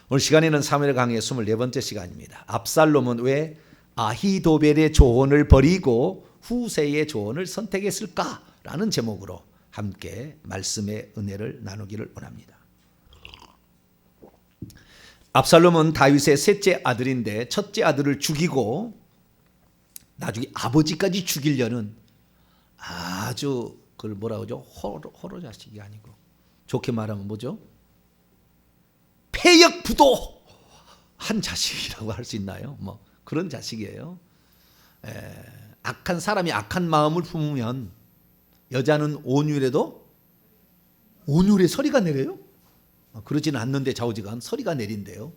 오늘 시간에는 사무엘 강의 24번째 시간입니다. 압살롬은 왜 아히도벨의 조언을 버리고 후세의 조언을 선택했을까라는 제목으로 함께 말씀의 은혜를 나누기를 원합니다. 압살롬은 다윗의 셋째 아들인데 첫째 아들을 죽이고 나중에 아버지까지 죽이려는 아주 그걸 뭐라고 하죠? 호로 자식이 아니고 좋게 말하면 뭐죠? 폐역부도한 자식이라고 할 수 있나요? 뭐 그런 자식이에요. 악한 사람이 악한 마음을 품으면 여자는 온유래도 온유래 서리가 내려요? 그러지는 않는데 좌우지간 서리가 내린대요.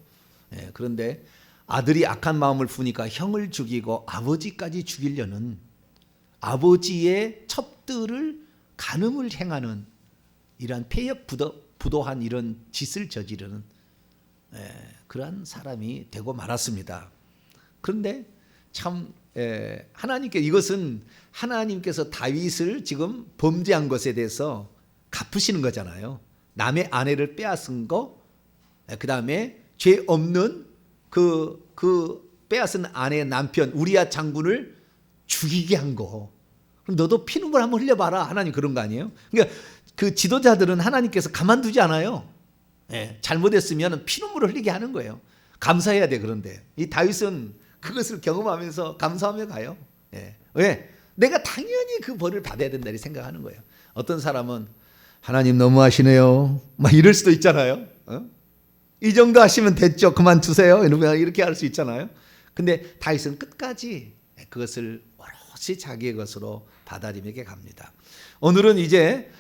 그런데 아들이 악한 마음을 품으니까 형을 죽이고 아버지까지 죽이려는 아버지의 첩들을 간음을 행하는 이러한 폐역부도한 이런 짓을 저지르는 그러한 사람이 되고 말았습니다. 그런데 참 하나님께 이것은 하나님께서 다윗을 지금 범죄한 것에 대해서 갚으시는 거잖아요. 남의 아내를 빼앗은 거, 그 다음에 죄 없는 그 빼앗은 아내의 남편 우리야 장군을 죽이게 한 거. 그럼 너도 피눈물 한번 흘려봐라. 하나님 그런 거 아니에요? 그러니까 그 지도자들은 하나님께서 가만두지 않아요. 잘못했으면 피눈물을 흘리게 하는 거예요. 감사해야 돼. 그런데 이 다윗은 그것을 경험하면서 감사하며 가요. 왜? 내가 당연히 그 벌을 받아야 된다 이렇게 생각하는 거예요. 어떤 사람은 하나님 너무하시네요 막 이럴 수도 있잖아요. 이 정도 하시면 됐죠. 그만두세요. 이렇게 할 수 있잖아요. 근데 다윗은 끝까지 그것을 오롯이 자기의 것으로 받아들이게 갑니다. 오늘은 이제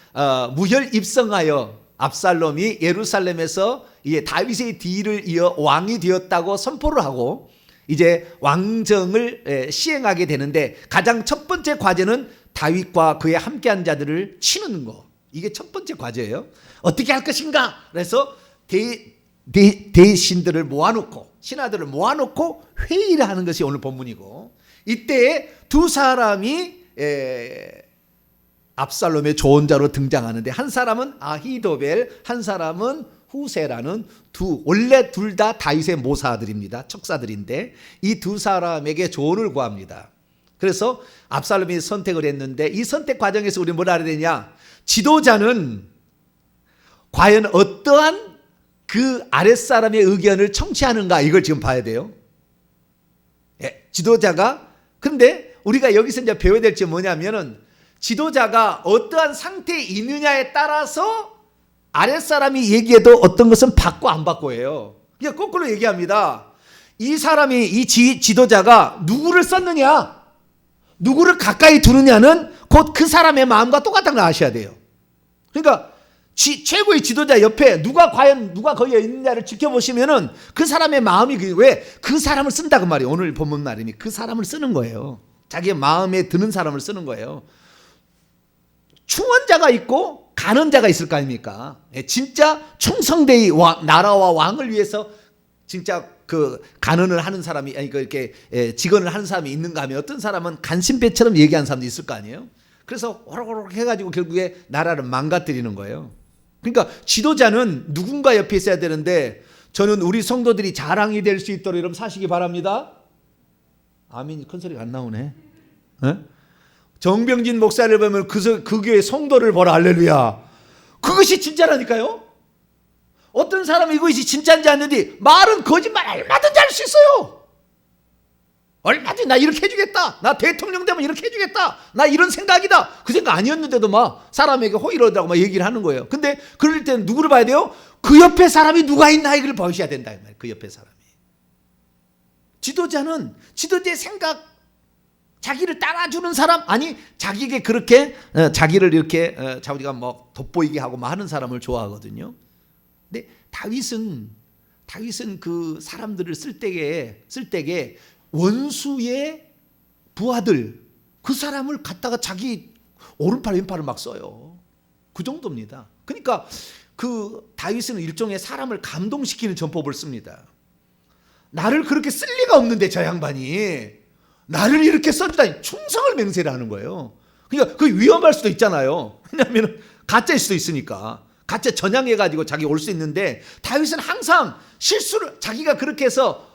무혈 입성하여 압살롬이 예루살렘에서 이제 다윗의 뒤를 이어 왕이 되었다고 선포를 하고 이제 왕정을 시행하게 되는데 가장 첫 번째 과제는 다윗과 그의 함께한 자들을 치는 거. 이게 첫 번째 과제예요. 어떻게 할 것인가? 그래서 대신들을 모아놓고 신하들을 모아놓고 회의를 하는 것이 오늘 본문이고 이때 두 사람이 압살롬의 조언자로 등장하는데 한 사람은 아히도벨, 한 사람은 후세라는 원래 둘 다 다윗의 모사들입니다. 척사들인데 이 두 사람에게 조언을 구합니다. 그래서 압살롬이 선택을 했는데 이 선택 과정에서 우리 뭘 알아야 되냐? 지도자는 과연 어떠한 그 아랫사람의 의견을 청취하는가 이걸 지금 봐야 돼요. 지도자가 근데 우리가 여기서 이제 배워야 될 게 뭐냐면은 지도자가 어떠한 상태에 있느냐에 따라서 아랫사람이 얘기해도 어떤 것은 받고 안 받고예요. 그냥 거꾸로 얘기합니다. 이 사람이 이 지도자가 누구를 썼느냐 누구를 가까이 두느냐는 곧 그 사람의 마음과 똑같다는 걸 아셔야 돼요. 그러니까 최고의 지도자 옆에 누가 거기에 있느냐를 지켜보시면은 그 사람의 마음이 왜 그 사람을 쓴다고 말이에요. 오늘 본문 말이니 그 사람을 쓰는 거예요. 자기의 마음에 드는 사람을 쓰는 거예요. 충원자가 있고 간원자가 있을 거 아닙니까? 진짜 충성되이 나라와 왕을 위해서 진짜 그 간언을 하는 사람이 아니 이렇게 직언을 하는 사람이 있는가 하면 어떤 사람은 간신배처럼 얘기하는 사람도 있을 거 아니에요. 그래서 호로호로 해가지고 결국에 나라를 망가뜨리는 거예요. 그러니까 지도자는 누군가 옆에 있어야 되는데 저는 우리 성도들이 자랑이 될 수 있도록 여러분 사시기 바랍니다. 아멘. 큰 소리가 안 나오네. 정병진 목사를 보면 그 교회 성도를 보라. 할렐루야. 그것이 진짜라니까요. 어떤 사람은 이것이 진짜인지 아는데 말은 거짓말 얼마든지 할 수 있어요. 얼마든지 나 이렇게 해주겠다. 나 대통령 되면 이렇게 해주겠다. 나 이런 생각이다. 그 생각 아니었는데도 막 사람에게 호의로다고 막 얘기를 하는 거예요. 근데 그럴 때는 누구를 봐야 돼요? 그 옆에 사람이 누가 있나 이걸 보셔야 된다. 그 옆에 사람이. 지도자는 지도자의 생각 자기를 따라주는 사람 아니 자기에게 그렇게 자기를 이렇게 자기가 뭐 돋보이게 하고 막 하는 사람을 좋아하거든요. 근데 다윗은 그 사람들을 쓸 때에 원수의 부하들 그 사람을 갖다가 자기 오른팔 왼팔을 막 써요. 그 정도입니다. 그러니까 그 다윗은 일종의 사람을 감동시키는 전법을 씁니다. 나를 그렇게 쓸 리가 없는데 저 양반이 나를 이렇게 써주다니 충성을 맹세를 하는 거예요. 그러니까 그 위험할 수도 있잖아요. 왜냐하면 가짜일 수도 있으니까. 같이 전향해가지고 자기 올 수 있는데 다윗은 항상 실수를 자기가 그렇게 해서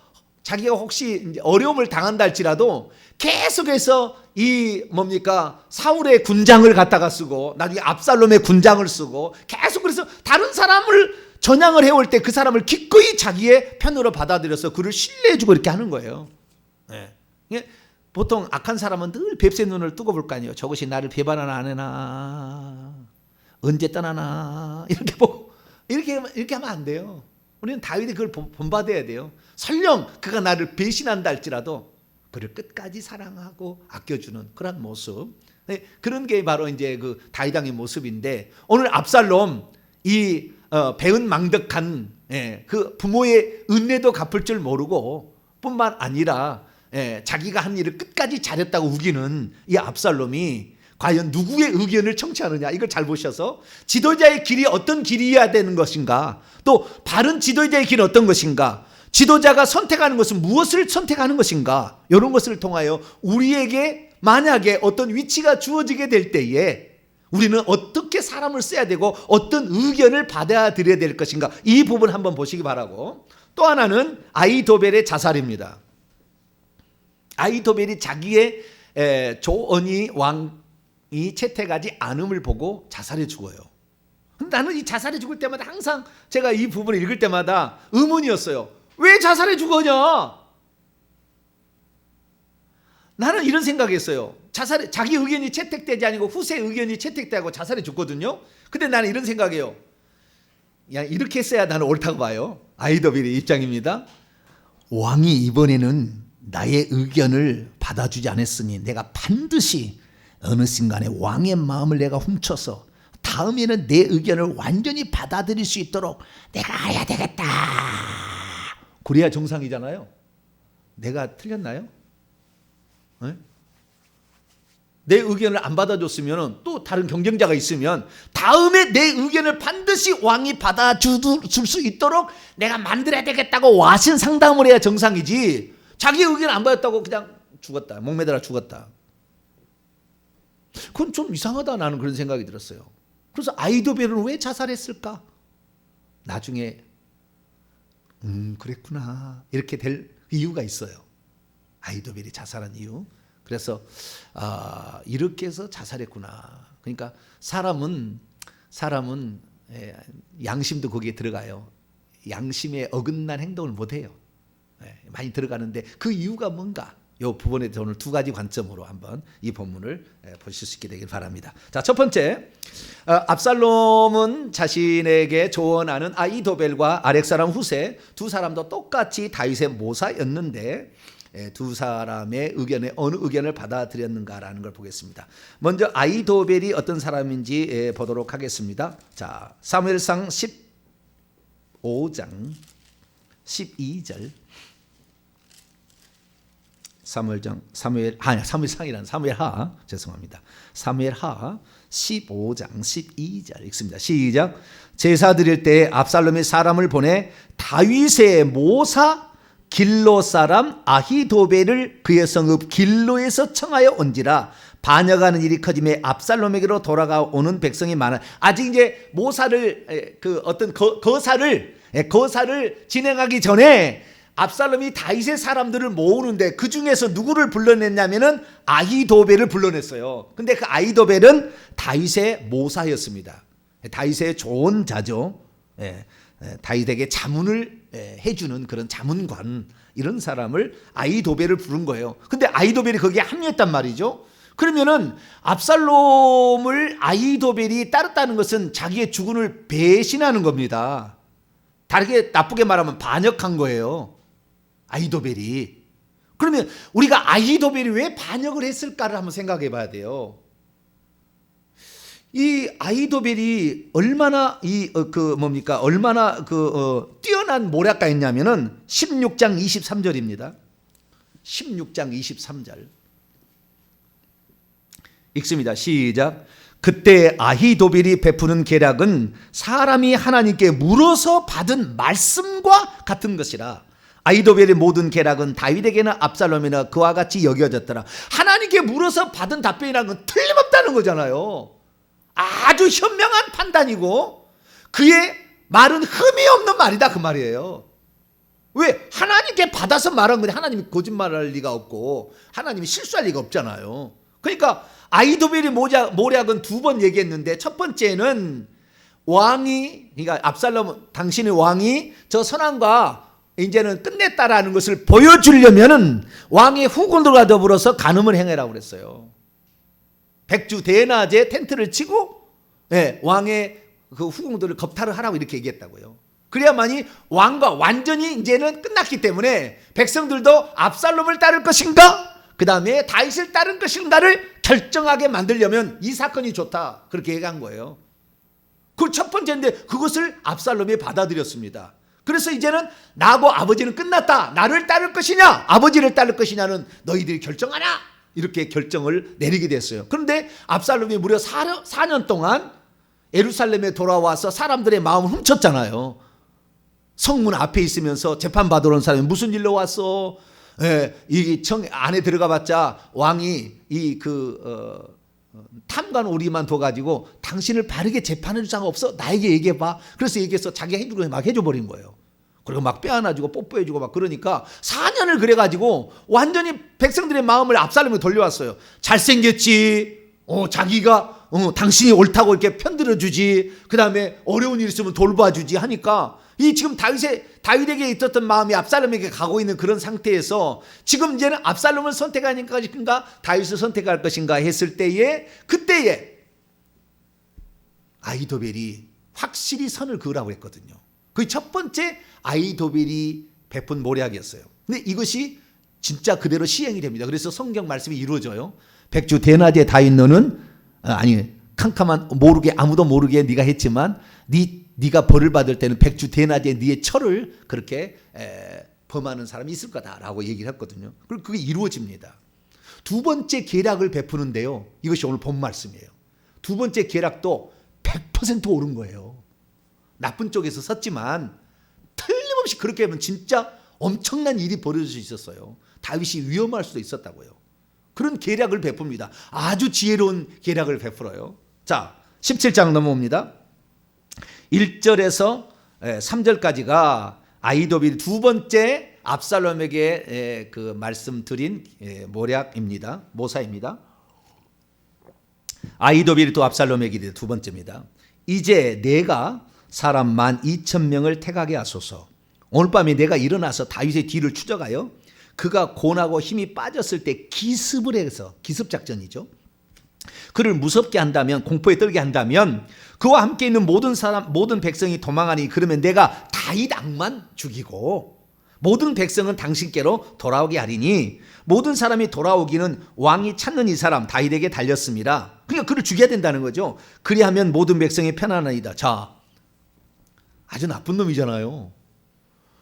자기가 혹시 이제 어려움을 당한다 할지라도 계속해서 이 뭡니까 사울의 군장을 갖다가 쓰고 나중에 압살롬의 군장을 쓰고 계속 그래서 다른 사람을 전향을 해올 때 그 사람을 기꺼이 자기의 편으로 받아들여서 그를 신뢰해주고 이렇게 하는 거예요. 네. 보통 악한 사람은 늘 뱁새 눈을 뜨고 볼 거 아니에요. 저것이 나를 배반하나 안 하나 언제 떠나나 이렇게 보고 이렇게 하면 안 돼요. 우리는 다윗이 그걸 본받아야 돼요. 설령 그가 나를 배신한다 할지라도 그를 끝까지 사랑하고 아껴주는 그런 모습. 네, 그런 게 바로 이제 그 다윗 왕의 모습인데 오늘 압살롬 이 배은망덕한 그 부모의 은혜도 갚을 줄 모르고 뿐만 아니라 자기가 한 일을 끝까지 잘했다고 우기는 이 압살롬이 과연 누구의 의견을 청취하느냐 이걸 잘 보셔서 지도자의 길이 어떤 길이어야 되는 것인가 또 바른 지도자의 길은 어떤 것인가 지도자가 선택하는 것은 무엇을 선택하는 것인가 이런 것을 통하여 우리에게 만약에 어떤 위치가 주어지게 될 때에 우리는 어떻게 사람을 써야 되고 어떤 의견을 받아들여야 될 것인가 이 부분 한번 보시기 바라고 또 하나는 아히도벨의 자살입니다. 아히도벨이 자기의 조언이 왕이 채택하지 않음을 보고 자살해 죽어요. 나는 이 자살해 죽을 때마다 항상 제가 이 부분을 읽을 때마다 의문이었어요. 왜 자살해 죽었냐? 나는 이런 생각했어요. 자기 의견이 채택되지 아니고 후세 의견이 채택되고 자살해 죽거든요. 근데 나는 이런 생각이에요. 야, 이렇게 했어야 나는 옳다고 봐요. 아히도벨의 입장입니다. 왕이 이번에는 나의 의견을 받아주지 않았으니 내가 반드시 어느 순간에 왕의 마음을 내가 훔쳐서 다음에는 내 의견을 완전히 받아들일 수 있도록 내가 해야 되겠다. 그래야 정상이잖아요. 내가 틀렸나요? 네? 내 의견을 안 받아줬으면 또 다른 경쟁자가 있으면 다음에 내 의견을 반드시 왕이 받아줄 수 있도록 내가 만들어야 되겠다고 와신 상담을 해야 정상이지 자기 의견 안 받았다고 그냥 죽었다. 목매달아 죽었다. 그건 좀 이상하다 나는 그런 생각이 들었어요. 그래서 아히도벨은 왜 자살했을까? 나중에 그랬구나 이렇게 될 이유가 있어요. 아히도벨이 자살한 이유. 그래서 이렇게 해서 자살했구나. 그러니까 사람은 양심도 거기에 들어가요. 양심에 어긋난 행동을 못해요. 많이 들어가는데 그 이유가 뭔가 이 부분에 대해서 오늘 두 가지 관점으로 한번 이 본문을 보실 수 있게 되길 바랍니다. 자, 첫 번째 압살롬은 자신에게 조언하는 아히도벨과 아렉사람 후세 두 사람도 똑같이 다윗의 모사였는데 두 사람의 의견에 어느 의견을 받아들였는가라는 걸 보겠습니다. 먼저 아히도벨이 어떤 사람인지 보도록 하겠습니다. 자, 사무엘상 15장 12절 사무엘하 죄송합니다. 사무엘하 15장 12절 읽습니다. 시작. 제사 드릴 때 압살롬이 사람을 보내 다윗의 모사 길로 사람 아히도벨을 그의 성읍 길로에서 청하여 온지라 반역하는 일이 커짐에 압살롬에게로 돌아가오는 백성이 많아. 아직 이제 모사를 그 어떤 거사를 진행하기 전에 압살롬이 다윗의 사람들을 모으는데 그 중에서 누구를 불러냈냐면은 아히도벨을 불러냈어요. 근데 그 아히도벨은 다윗의 모사였습니다. 다윗의 좋은 자죠. 다윗에게 자문을 해주는 그런 자문관 이런 사람을 아히도벨을 부른 거예요. 근데 아히도벨이 거기에 합류했단 말이죠. 그러면은 압살롬을 아히도벨이 따랐다는 것은 자기의 주군을 배신하는 겁니다. 다르게 나쁘게 말하면 반역한 거예요. 아히도벨이. 그러면 우리가 아히도벨이 왜 반역을 했을까를 한번 생각해 봐야 돼요. 이 아히도벨이 얼마나 얼마나 뛰어난 모략가였냐면은 16장 23절입니다. 16장 23절 읽습니다. 시작. 그때 아히도벨이 베푸는 계략은 사람이 하나님께 물어서 받은 말씀과 같은 것이라. 아히도벨의 모든 계략은 다윗에게나 압살롬이나 그와 같이 여겨졌더라. 하나님께 물어서 받은 답변이라는 건 틀림없다는 거잖아요. 아주 현명한 판단이고 그의 말은 흠이 없는 말이다 그 말이에요. 왜? 하나님께 받아서 말한 건데 하나님이 거짓말할 리가 없고 하나님이 실수할 리가 없잖아요. 그러니까 아히도벨의 모략은 두 번 얘기했는데 첫 번째는 왕이, 그러니까 압살롬 당신의 왕이 저 선왕과 이제는 끝냈다라는 것을 보여주려면은 왕의 후군들과 더불어서 간음을 행해라고 그랬어요. 백주 대낮에 텐트를 치고 왕의 그 후궁들을 겁탈을 하라고 이렇게 얘기했다고요. 그래야만이 왕과 완전히 이제는 끝났기 때문에 백성들도 압살롬을 따를 것인가 그 다음에 다윗을 따를 것인가를 결정하게 만들려면 이 사건이 좋다 그렇게 얘기한 거예요. 그 첫 번째인데 그것을 압살롬이 받아들였습니다. 그래서 이제는 나하고 아버지는 끝났다. 나를 따를 것이냐 아버지를 따를 것이냐는 너희들이 결정하라 이렇게 결정을 내리게 됐어요. 그런데 압살롬이 무려 4년 동안 예루살렘에 돌아와서 사람들의 마음을 훔쳤잖아요. 성문 앞에 있으면서 재판받으러 온 사람이 무슨 일로 왔어? 이 청 안에 들어가봤자 왕이 탐관 우리만 둬가지고 당신을 바르게 재판해줄 사람 없어? 나에게 얘기해봐. 그래서 얘기해서 자기가 해주고 막 해줘버린 거예요. 그리고 막 빼안아주고 뽀뽀해주고 막 그러니까 4년을 그래가지고 완전히 백성들의 마음을 압살롬이 돌려왔어요. 잘생겼지. 자기가 당신이 옳다고 이렇게 편들어주지. 그 다음에 어려운 일 있으면 돌봐주지 하니까 이 지금 다윗에게 있었던 마음이 압살롬에게 가고 있는 그런 상태에서 지금 이제는 압살롬을 선택할 것인가 다윗을 선택할 것인가 했을 때에 그때에 아히도벨이 확실히 선을 그으라고 했거든요. 그 첫 번째 아히도벨이 베푼 모략이었어요. 근데 이것이 진짜 그대로 시행이 됩니다. 그래서 성경 말씀이 이루어져요. 백주 대낮에 다윗 너는 캄캄한 모르게 아무도 모르게 네가 했지만 네가 벌을 받을 때는 백주 대낮에 네의 철을 그렇게 범하는 사람이 있을 거다라고 얘기를 했거든요. 그리고 그게 이루어집니다. 두 번째 계략을 베푸는데요. 이것이 오늘 본 말씀이에요. 두 번째 계략도 100% 옳은 거예요. 나쁜 쪽에서 섰지만 틀림없이 그렇게 하면 진짜 엄청난 일이 벌어질 수 있었어요. 다윗이 위험할 수도 있었다고요. 그런 계략을 베풉니다. 아주 지혜로운 계략을 베풀어요. 자, 17장 넘어옵니다. 1절에서 3절까지가 아히도벨이 두 번째 압살롬에게 그 말씀드린 모략입니다. 모사입니다. 아히도벨이 또 압살롬에게 이르되 두 번째입니다. 이제 내가 사람 12,000명을 택하게 하소서. 오늘 밤에 내가 일어나서 다윗의 뒤를 추적하여 그가 곤하고 힘이 빠졌을 때 기습을 해서 기습작전이죠. 그를 무섭게 한다면 공포에 떨게 한다면 그와 함께 있는 모든 백성이 도망하니 그러면 내가 다윗 왕만 죽이고 모든 백성은 당신께로 돌아오게 하리니 모든 사람이 돌아오기는 왕이 찾는 이 사람 다윗에게 달렸습니다. 그러니까 그를 죽여야 된다는 거죠. 그리하면 모든 백성이 편안하리이다. 자, 아주 나쁜 놈이잖아요.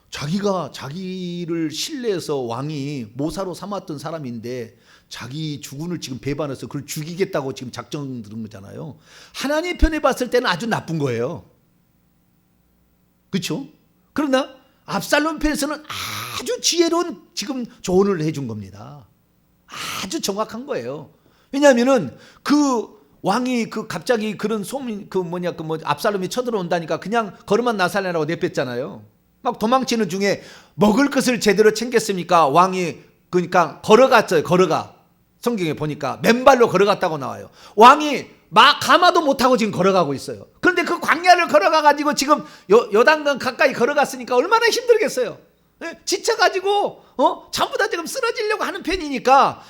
자기가 자기를 신뢰해서 왕이 모사로 삼았던 사람인데 자기 주군을 지금 배반해서 그걸 죽이겠다고 지금 작정 들은 거잖아요. 하나님 편에 봤을 때는 아주 나쁜 거예요. 그렇죠? 그러나 압살롬 편에서는 아주 지혜로운 지금 조언을 해준 겁니다. 아주 정확한 거예요. 왜냐하면은 그 왕이 갑자기 그런 소문 압살롬이 쳐들어온다니까 그냥 걸음만 나살래라고 내뺐잖아요. 막 도망치는 중에 먹을 것을 제대로 챙겼습니까? 왕이 그러니까 걸어갔어요. 성경에 보니까 맨발로 걸어갔다고 나와요. 왕이 막 가마도 못하고 지금 걸어가고 있어요. 그런데 그 광야를 걸어가가지고 지금 요단강 가까이 걸어갔으니까 얼마나 힘들겠어요. 지쳐가지고 전부 다 지금 쓰러지려고 하는 편이니까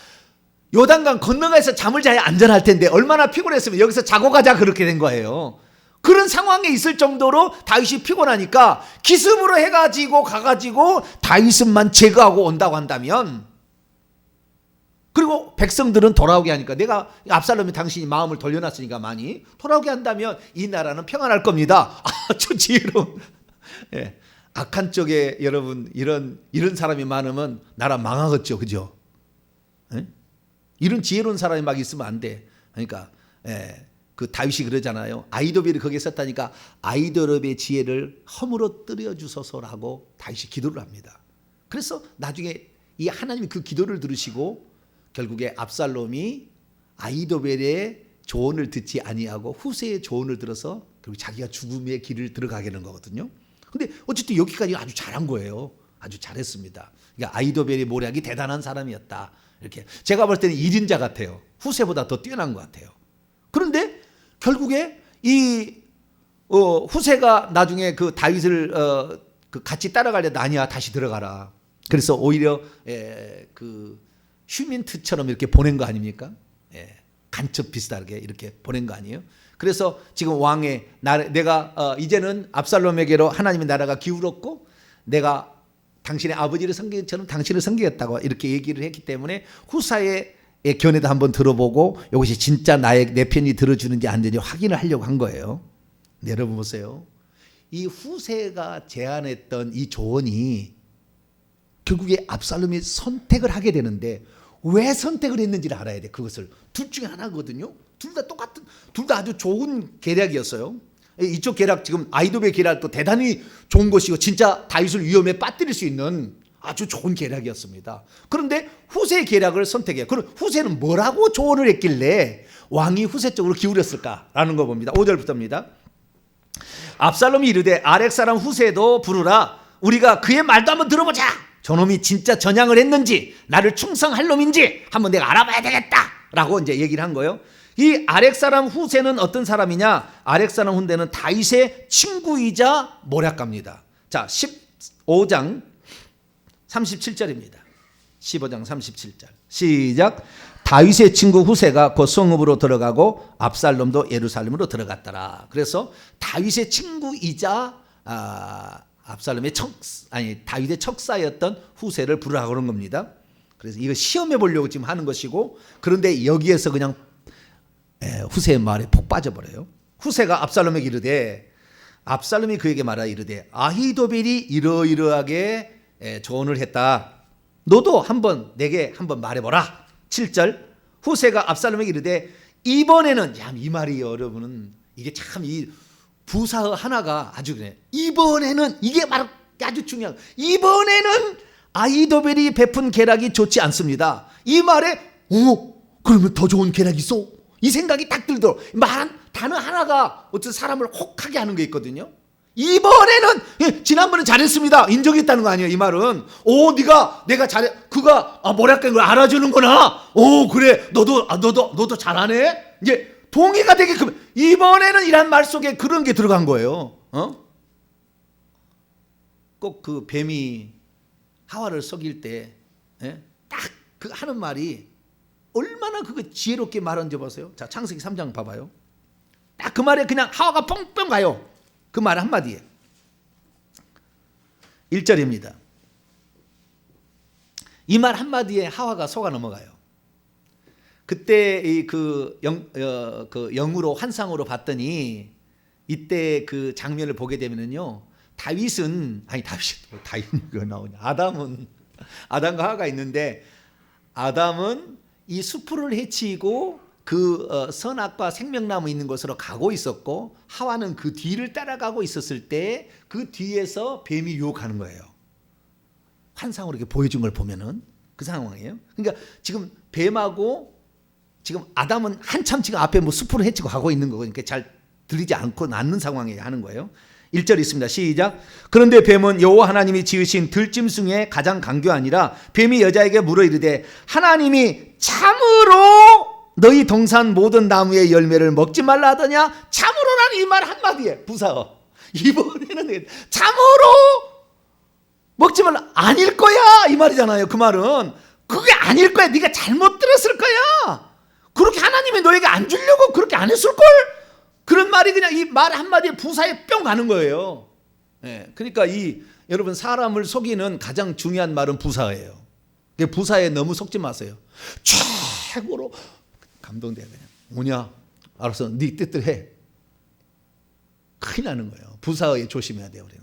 요단강 건너가서 잠을 자야 안전할 텐데 얼마나 피곤했으면 여기서 자고 가자 그렇게 된 거예요. 그런 상황에 있을 정도로 다윗이 피곤하니까 기습으로 해가지고 가가지고 다윗만 제거하고 온다고 한다면 그리고 백성들은 돌아오게 하니까 내가 압살롬이 당신이 마음을 돌려놨으니까 많이 돌아오게 한다면 이 나라는 평안할 겁니다. 아주 지혜로운 악한 쪽에 여러분 이런 사람이 많으면 나라 망하겠죠. 그죠? 이런 지혜로운 사람이 막 있으면 안 돼. 그러니까 그 다윗이 그러잖아요. 아히도벨이 거기에 썼다니까 아히도벨의 지혜를 허물어 뜨려 주소서라고 다윗이 기도를 합니다. 그래서 나중에 이 하나님이 그 기도를 들으시고 결국에 압살롬이 아히도벨의 조언을 듣지 아니하고 후세의 조언을 들어서 그리고 자기가 죽음의 길을 들어가게 되는 거거든요. 근데 어쨌든 여기까지 아주 잘한 거예요. 아주 잘했습니다. 그러니까 아히도벨의 모략이 대단한 사람이었다. 이렇게 제가 볼 때는 1인자 같아요. 후세보다 더 뛰어난 것 같아요. 그런데 결국에 이 후세가 나중에 그 다윗을 그 같이 따라가려다 아니야 다시 들어가라. 그래서 오히려 그 휴민트처럼 이렇게 보낸 거 아닙니까? 간첩 비슷하게 이렇게 보낸 거 아니에요? 그래서 지금 왕의 내가 이제는 압살롬에게로 하나님의 나라가 기울었고 내가 당신의 아버지를 섬긴 것처럼 당신을 섬기겠다고 이렇게 얘기를 했기 때문에 후사의 견해도 한번 들어보고 이것이 진짜 내 편이 들어주는지 안 되는지 확인을 하려고 한 거예요. 네, 여러분 보세요. 이 후세가 제안했던 이 조언이 결국에 압살롬이 선택을 하게 되는데 왜 선택을 했는지를 알아야 돼. 그것을 둘 중에 하나거든요. 둘 다 똑같은, 둘 다 아주 좋은 계략이었어요. 이쪽 계략 지금 아히도벨 계략도 대단히 좋은 것이고 진짜 다윗을 위험에 빠뜨릴 수 있는 아주 좋은 계략이었습니다. 그런데 후세의 계략을 선택해요. 그럼 후세는 뭐라고 조언을 했길래 왕이 후세 쪽으로 기울였을까라는 거 봅니다. 5절부터입니다. 압살롬이 이르되 아렉 사람 후세도 부르라. 우리가 그의 말도 한번 들어보자. 저놈이 진짜 전향을 했는지 나를 충성할 놈인지 한번 내가 알아봐야 되겠다라고 이제 얘기를 한 거예요. 이 아렉 사람 후세는 어떤 사람이냐? 아렉 사람 후세는 다윗의 친구이자 모략가입니다. 자, 15장 37절입니다. 15장 37절. 시작. 다윗의 친구 후세가 곧 성읍으로 들어가고 압살롬도 예루살렘으로 들어갔더라. 그래서 다윗의 친구이자 압살롬의 다윗의 척사였던 후세를 부르라고 그런 겁니다. 그래서 이거 시험해 보려고 지금 하는 것이고, 그런데 여기에서 그냥 후세의 말에 폭 빠져버려요. 후세가 압살롬에게 이르되, 압살롬이 그에게 말하여 이르되 아히도벨이 이러이러하게 조언을 했다. 너도 내게 한번 말해보라. 7절. 후세가 압살롬에게 이르되 이번에는, 이 말이 여러분은 이게 참 이 부사 하나가 아주 그래. 이번에는 이게 바로 아주 중요한. 이번에는 아히도벨이 베푼 계략이 좋지 않습니다. 이 말에 그러면 더 좋은 계략이 있어? 이 생각이 딱 들더라고. 말한 단어 하나가 어떤 사람을 혹하게 하는 게 있거든요. 이번에는 지난번에 잘했습니다. 인정했다는 거 아니에요. 이 말은 내가 잘해. 그가 뭐랄까 걸 알아주는구나. 그래 너도 잘하네. 이제 동의가 되게 이번에는 이란 말 속에 그런 게 들어간 거예요. 꼭 그 뱀이 하와를 속일 때 딱 그 하는 말이 얼마나 그거 지혜롭게 말한지 보세요. 자, 창세기 3장 봐봐요. 딱 그 말에 그냥 하와가 뻥뻥 가요. 그 말 한마디에 1절입니다. 이 말 한마디에 하와가 속아 넘어가요. 그때 그 영으로 환상으로 봤더니 이때 그 장면을 보게 되면은요, 다윗이가 나오냐? 아담과 하와가 있는데, 아담은 이 수풀을 헤치고 그 선악과 생명나무 있는 곳으로 가고 있었고, 하와는 그 뒤를 따라가고 있었을 때 그 뒤에서 뱀이 유혹하는 거예요. 환상으로 이렇게 보여준 걸 보면은 그 상황이에요. 그러니까 지금 뱀하고 지금 아담은 한참 지금 앞에 수풀을 헤치고 가고 있는 거고, 그러니까 잘 들리지 않는 상황에 하는 거예요. 1절 있습니다. 시작. 그런데 뱀은 여호와 하나님이 지으신 들짐승의 가장 강교하니라. 뱀이 여자에게 물어 이르되 하나님이 참으로 너희 동산 모든 나무의 열매를 먹지 말라 하더냐? 참으로라는 이 말 한마디에 부사어. 이번에는 참으로 먹지 말라. 아닐 거야 이 말이잖아요. 그 말은 그게 아닐 거야. 네가 잘못 들었을 거야. 그렇게 하나님이 너에게 안 주려고 그렇게 안 했을걸? 그런 말이 그냥 이 말 한마디에 부사에 뿅 가는 거예요. 그러니까 여러분 사람을 속이는 가장 중요한 말은 부사예요. 부사에 너무 속지 마세요. 최고로 감동돼야 그냥 뭐냐? 알았어, 네 뜻대로 해. 큰일 나는 거예요. 부사에 조심해야 돼요, 우리는.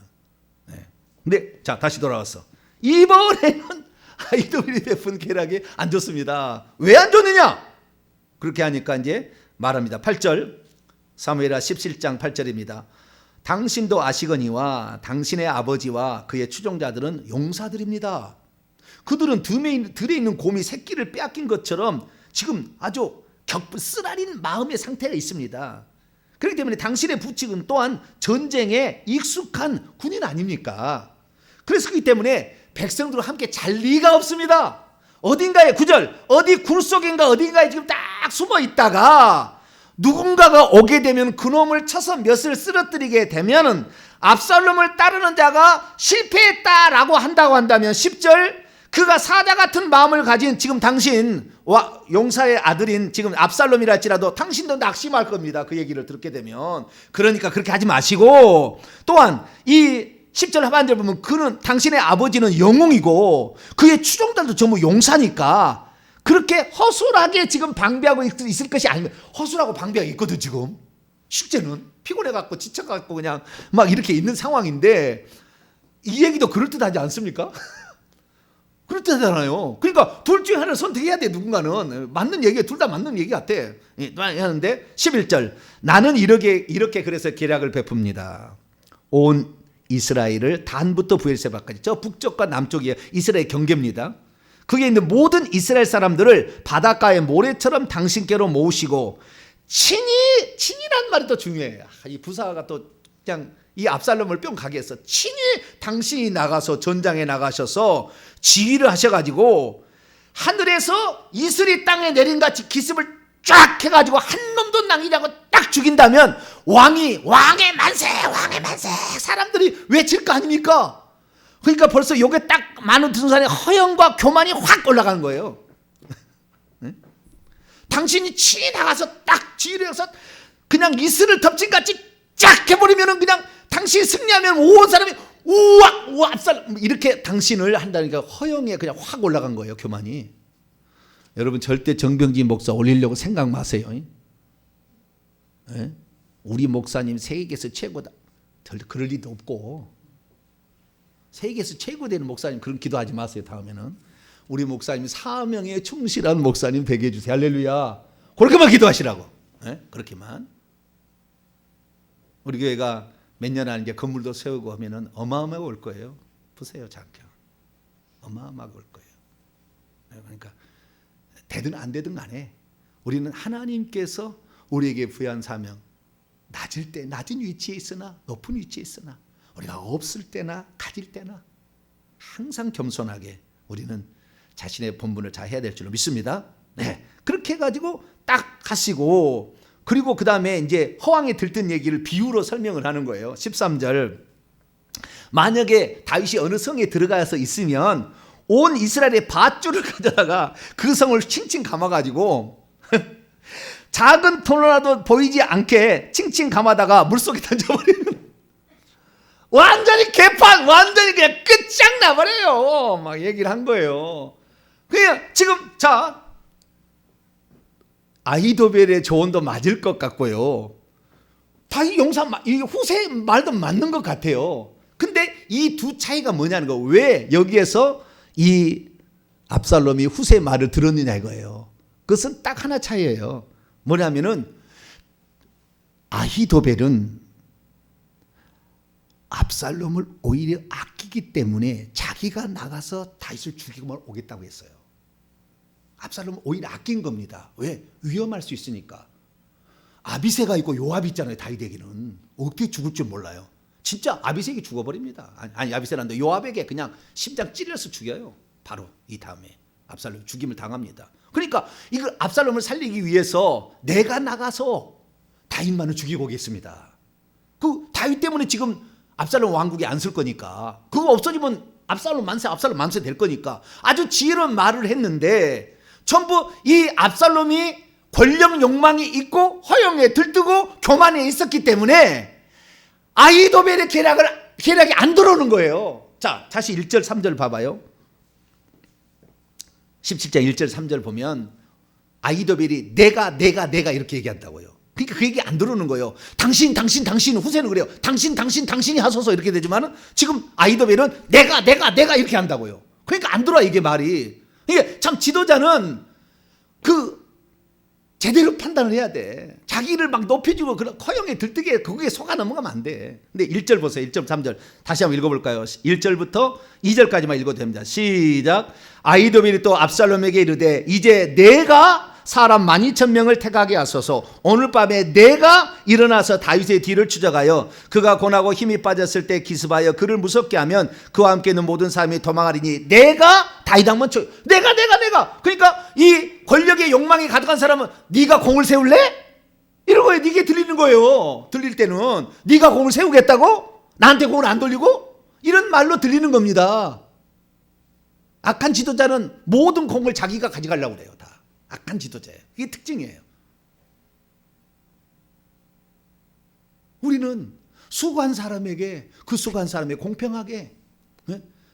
근데 자, 다시 돌아왔어. 이번에는 아히도벨이 베푼 계략이 안 좋습니다. 왜 안 좋느냐? 그렇게 하니까 이제 말합니다. 8절. 사무엘하 17장 8절입니다. 당신도 아시거니와 당신의 아버지와 그의 추종자들은 용사들입니다. 그들은 들에 있는 곰이 새끼를 빼앗긴 것처럼 지금 아주 쓰라린 마음의 상태가 있습니다. 그렇기 때문에 당신의 부친은 또한 전쟁에 익숙한 군인 아닙니까? 그렇기 때문에 백성들과 함께 잘 리가 없습니다. 어딘가에 9절 어디 굴 속인가 어딘가에 지금 딱 숨어 있다가 누군가가 오게 되면 그놈을 쳐서 몇을 쓰러뜨리게 되면은 압살롬을 따르는 자가 실패했다라고 한다고 한다면 10절 그가 사자 같은 마음을 가진 지금 당신 용사의 아들인 지금 압살롬이라 할지라도 당신도 낙심할 겁니다. 그 얘기를 듣게 되면. 그러니까 그렇게 하지 마시고 또한 이 10절 하반절 보면 그는 당신의 아버지는 영웅이고 그의 추종들도 전부 용사니까 그렇게 허술하게 지금 방비하고 있을 것이 아니면 허술하고 방비하고 있거든 지금. 실제는 피곤해갖고 지쳐갖고 그냥 막 이렇게 있는 상황인데 이 얘기도 그럴듯하지 않습니까? 그렇다잖아요. 그러니까 둘 중에 하나를 선택해야 돼. 누군가는 맞는 얘기야. 둘 다 맞는 얘기 같아. 하는데 11절 나는 이렇게 그래서 계략을 베풉니다. 온 이스라엘을 단부터 부엘세바까지 저 북쪽과 남쪽이 이스라엘 경계입니다. 거기에 있는 모든 이스라엘 사람들을 바닷가의 모래처럼 당신께로 모으시고 친이란 말이 더 중요해요. 이 부사가 또 그냥 이 압살롬을 뿅 가게 했어. 친히 당신이 나가서 전장에 나가셔서 지휘를 하셔가지고 하늘에서 이슬이 땅에 내린 같이 기습을 쫙 해가지고 한 놈도 남기냐고 딱 죽인다면 왕의 만세 사람들이 외칠 거 아닙니까? 그러니까 벌써 요게 딱 많은 듣는 사람의 허영과 교만이 확 올라가는 거예요. 당신이 친히 나가서 딱 지휘를 해서 그냥 이슬을 덮친같이 쫙 해버리면은 그냥 당신이 승리하면 온 사람이 우와 압살롬 이렇게 당신을 한다니까 허영에 그냥 확 올라간 거예요. 교만이. 여러분 절대 정병진 목사 올리려고 생각 마세요. 네? 우리 목사님 세계에서 최고다. 절대 그럴 리도 없고 세계에서 최고 되는 목사님 그런 기도하지 마세요. 다음에는 우리 목사님 사명에 충실한 목사님 되게 해주세요. 할렐루야. 그렇게만 기도하시라고. 네? 그렇게만. 우리 교회가 몇 년 안에 건물도 세우고 하면은 어마어마하게 올 거예요. 보세요, 잠깐. 어마어마하게 올 거예요. 그러니까 되든 안 되든 간에 우리는 하나님께서 우리에게 부여한 사명, 낮을 때 낮은 위치에 있으나 높은 위치에 있으나 우리가 없을 때나 가질 때나 항상 겸손하게 우리는 자신의 본분을 잘 해야 될 줄로 믿습니다. 네, 그렇게 해가지고 딱 가시고. 그리고 그 다음에 이제 허황에 들뜬 얘기를 비유로 설명을 하는 거예요. 13절. 만약에 다윗이 어느 성에 들어가서 있으면 온 이스라엘의 밧줄을 가져다가 그 성을 칭칭 감아가지고 작은 터널라도 보이지 않게 칭칭 감아다가 물속에 던져버리면 완전히 개판, 완전히 그냥 끝장나버려요. 막 얘기를 한 거예요. 그냥 지금 자. 아히도벨의 조언도 맞을 것 같고요. 다윗 용사 이 후세 말도 맞는 것 같아요. 근데 이 두 차이가 뭐냐는 거. 왜 여기에서 이 압살롬이 후세 말을 들었느냐 이거예요. 그것은 딱 하나 차이예요. 뭐냐면은 아히도벨은 압살롬을 오히려 아끼기 때문에 자기가 나가서 다윗을 죽이고 오겠다고 했어요. 압살롬은 오히려 아낀 겁니다. 왜? 위험할 수 있으니까. 아비새가 있고 요압이 있잖아요. 다윗에게는. 어떻게 죽을 줄 몰라요. 진짜 아비새에게 죽어버립니다. 아니 아비새란다. 요압에게 그냥 심장 찔러서 죽여요. 바로 이 다음에 압살롬 죽임을 당합니다. 그러니까 이걸 압살롬을 살리기 위해서 내가 나가서 다윗만을 죽이고 오겠습니다. 그 다윗 때문에 지금 압살롬 왕국이 안 쓸 거니까. 그거 없어지면 압살롬 만세 될 거니까. 아주 지혜로운 말을 했는데 전부 이 압살롬이 권력 욕망이 있고 허영에 들뜨고 교만에 있었기 때문에 아히도벨의 계략이 안 들어오는 거예요. 자, 다시 1절 3절 봐봐요. 17장 1절 3절 보면 아히도벨이 내가 이렇게 얘기한다고요. 그러니까 그 얘기 안 들어오는 거예요. 당신 후세는 그래요. 당신이 하소서 이렇게 되지만 지금 아히도벨은 내가 이렇게 한다고요. 그러니까 안 들어와 이게 말이. 이게 참 지도자는 그 제대로 판단을 해야 돼. 자기를 막 높여주고 그런 허영에 들뜨게 거기에 속아 넘어가면 안 돼. 근데 1절 보세요. 1절 3절 다시 한번 읽어볼까요? 1절부터 2절까지만 읽어도 됩니다. 시작. 아히도벨이 또 압살롬에게 이르되 이제 내가 사람 12,000명을 택하게 하소서. 오늘 밤에 내가 일어나서 다윗의 뒤를 추적하여 그가 고나고 힘이 빠졌을 때 기습하여 그를 무섭게 하면 그와 함께 있는 모든 사람이 도망하리니 내가 다윗 왕만 쳐. 내가. 그러니까 이 권력의 욕망이 가득한 사람은 네가 공을 세울래? 이런 거에 이게 들리는 거예요. 들릴 때는 네가 공을 세우겠다고? 나한테 공을 안 돌리고? 이런 말로 들리는 겁니다. 악한 지도자는 모든 공을 자기가 가져가려고 그래요. 다 악한 지도자예요. 이게 특징이에요. 우리는 수고한 사람에게 그 수고한 사람에 공평하게,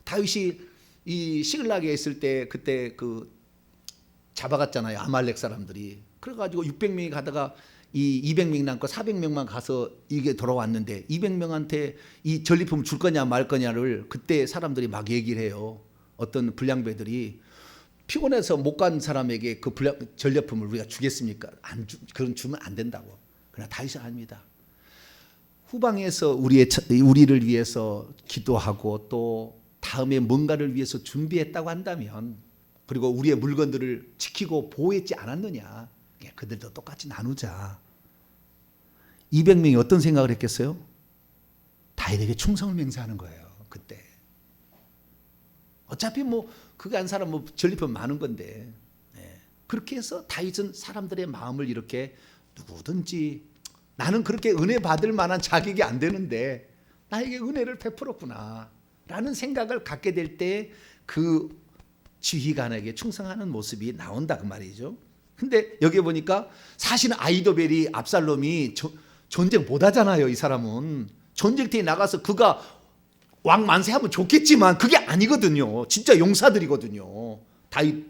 다윗이 이 시글락에 있을 때 그때 그 잡아갔잖아요. 아말렉 사람들이. 그래가지고 600명이 가다가 이 200명이 남고 400명만 가서 이게 돌아왔는데 200명한테 이 전리품을 줄 거냐 말 거냐를 그때 사람들이 막 얘기를 해요. 어떤 불량배들이 피곤해서 못 간 사람에게 그 전리품을 우리가 주겠습니까? 그건 주면 안 된다고. 그러나 다윗은 아닙니다. 후방에서 우리를 위해서 기도하고 또 다음에 뭔가를 위해서 준비했다고 한다면, 그리고 우리의 물건들을 지키고 보호했지 않았느냐, 그들도 똑같이 나누자. 200명이 어떤 생각을 했겠어요? 다윗에게 충성을 맹세하는 거예요. 그때 어차피 뭐 그거 한 사람 뭐 전리품 많은 건데, 그렇게 해서 다윗은 사람들의 마음을 이렇게 누구든지 나는 그렇게 은혜 받을 만한 자격이 안 되는데 나에게 은혜를 베풀었구나 라는 생각을 갖게 될 때 그 지휘관에게 충성하는 모습이 나온다 그 말이죠. 근데 여기 보니까 사실은 아히도벨이 압살롬이 전쟁 못 하잖아요. 이 사람은 전쟁터에 나가서 그가 왕 만세하면 좋겠지만 그게 아니거든요. 진짜 용사들이거든요.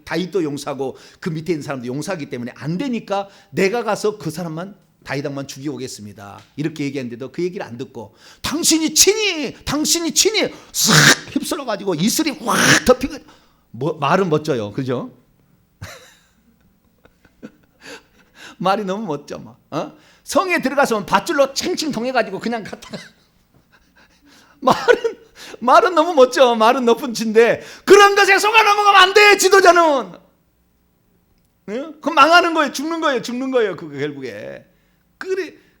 다윗도 용사고 그 밑에 있는 사람도 용사이기 때문에 안 되니까 내가 가서 그 사람만 다윗 왕만 죽이고 오겠습니다. 이렇게 얘기했는데도 그 얘기를 안 듣고 당신이 친히 싹 휩쓸어 가지고 이슬이 확 덮이고, 말은 멋져요. 그죠? 말이 너무 멋져. 막. 성에 들어가서 밧줄로 칭칭 통해가지고 그냥 갔다가 말은 너무 멋져. 말은 높은 치인데 그런 것에 속아 넘어가면 안 돼. 지도자는. 그럼 망하는 거예요. 죽는 거예요. 그게 결국에.